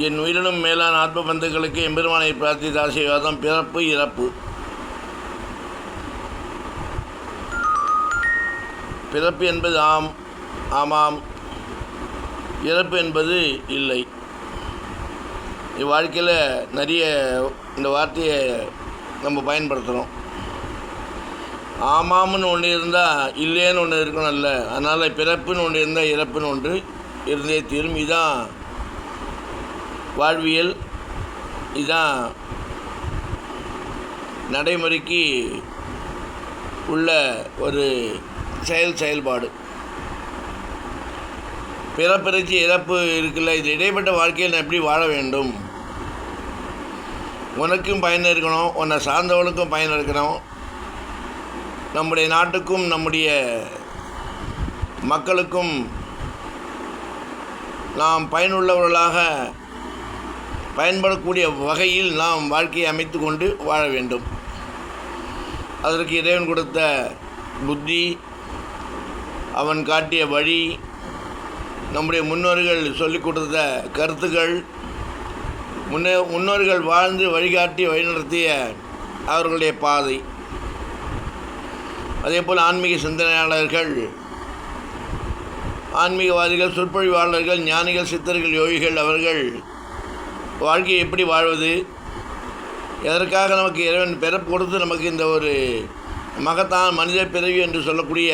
என் உயிரினும் மேலான ஆத்ம பந்துக்களுக்கு எம்பெருமானை பிரார்த்தித்த ஆசீர்வாதம். பிறப்பு இறப்பு. பிறப்பு என்பது ஆமாம், இறப்பு என்பது இல்லை. வாழ்க்கையில் நிறைய இந்த வார்த்தையை நம்ம பயன்படுத்துகிறோம். ஆமாம்னு ஒன்று இருந்தால் இல்லைன்னு ஒன்று இருக்கணும்ல. அதனால் பிறப்புன்னு ஒன்று இருந்தால் இறப்புன்னு ஒன்று இருந்தே தீரும். இதுதான் வாழ்வியல், இதுதான் நடைமுறைக்கு உள்ள ஒரு செயல்பாடு. பிறப்பிறச்சி இறப்பு இருக்குல்ல, இது இடைப்பட்ட வாழ்க்கையில் நான் எப்படி வாழ வேண்டும்? உனக்கும் பயன் இருக்கணும், உன்னை சார்ந்தவனுக்கும் பயன் இருக்கணும், நம்முடைய நாட்டுக்கும் நம்முடைய மக்களுக்கும் நாம் பயனுள்ளவர்களாக பயன்படக்கூடிய வகையில் நாம் வாழ்க்கையை அமைத்து கொண்டு வாழ வேண்டும். அதற்கு இறைவன் கொடுத்த புத்தி, அவன் காட்டிய வழி, நம்முடைய முன்னோர்கள் சொல்லிக் கொடுத்த கருத்துக்கள், முன்னோர்கள் வாழ்ந்து வழிகாட்டி வழிநடத்திய அவர்களுடைய பாதை, அதேபோல் ஆன்மீக சிந்தனையாளர்கள், ஆன்மீகவாதிகள், சொற்பொழிவாளர்கள், ஞானிகள், சித்தர்கள், யோகிகள் அவர்கள் வாழ்க்கையை எப்படி வாழ்வது, எதற்காக நமக்கு இறைவன் பிறப்பு கொடுத்து நமக்கு இந்த ஒரு மகத்தான மனித பிறவி என்று சொல்லக்கூடிய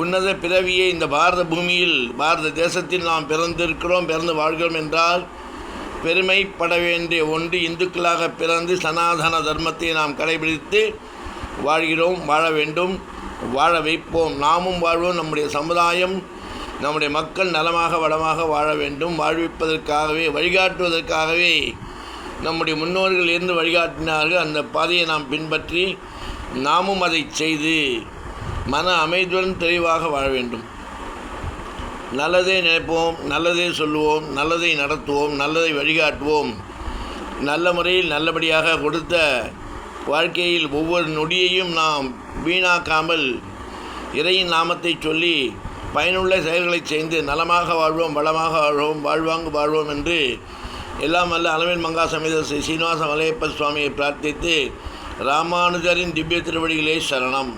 உன்னத பிறவியை இந்த பாரத பூமியில், பாரத தேசத்தில் நாம் பிறந்து வாழ்கிறோம் என்றால் பெருமைப்பட வேண்டிய ஒன்று. இந்துக்களாக பிறந்து சனாதன தர்மத்தை நாம் கடைபிடித்து வாழ்கிறோம், வாழ வேண்டும், வாழ வைப்போம். நாமும் வாழ்வோம். நம்முடைய சமுதாயம், நம்முடைய மக்கள் நலமாக வளமாக வாழ வேண்டும். வாழ்விப்பதற்காகவே, வழிகாட்டுவதற்காகவே நம்முடைய முன்னோர்கள் இருந்து வழிகாட்டினார்கள். அந்த பாதையை நாம் பின்பற்றி நாமும் அதை செய்து மன அமைதியுடன் தெளிவாக வாழ வேண்டும். நல்லதை நினைப்போம், நல்லதை சொல்லுவோம், நல்லதை நடத்துவோம், நல்லதை வழிகாட்டுவோம். நல்ல முறையில் நல்லபடியாக கொடுத்த வாழ்க்கையில் ஒவ்வொரு நொடியையும் நாம் வீணாக்காமல் இறையின் நாமத்தை சொல்லி பயனுள்ள செயல்களை செய்து நலமாக வாழ்வோம், வளமாக வாழ்வோம், வாழ்வாங்கு வாழ்வோம் என்று எல்லாம் வல்ல அளவில் மங்கா சமேத ஸ்ரீ சீனிவாச மலையப்ப சுவாமியை பிரார்த்தித்து ராமானுஜரின் திவ்ய திருவடிகளே சரணம்.